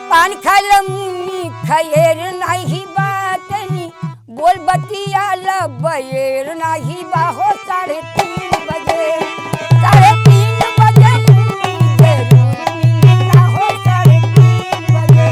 पान खायला मुनी खैर नाही बातनी बोल बतियाला बैर नाही बाहो 3:30 बजे 3:30 बजे जरूर मिलना हो 3:30 बजे।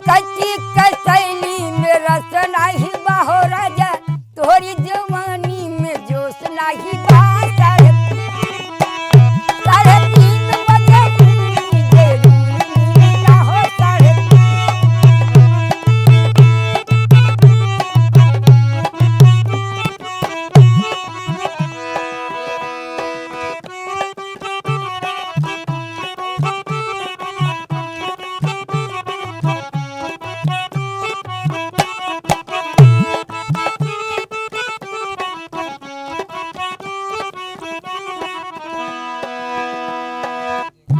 कच्ची कसैली में रस नाही बाहो राजा तोरी जवानी में जोश नाही बा 3:30 बजे जरूर मिलना हो 3:30।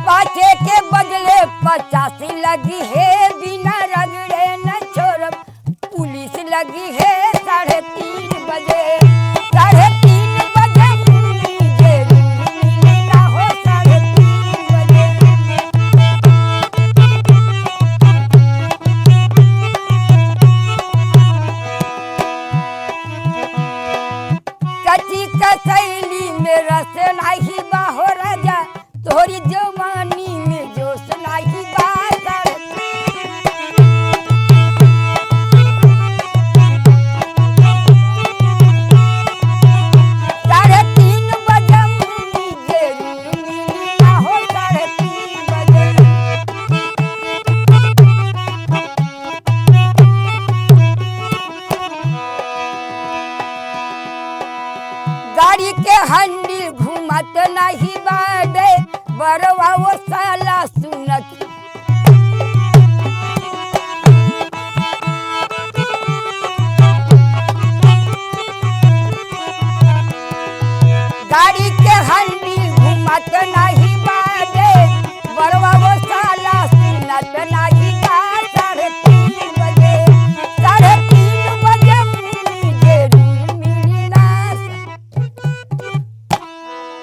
पाछे के बदले 85 लगी है बिना रगड़े न छोड़ब पुलिस लगी है 3:30 बजे 3:30 बजे जरूर मिलना हो 3:30 बजे। कच्ची कसैली में रस नाही बाहो राजा तोरी जवानी में जोश नाही बा 3:30 बजे जरूर मिलना हो 3:30 बजे। गाड़ी के हंडी घुमत नहीं बाडे बरवा वो साला सुनत गाड़ी के हंडी घुमत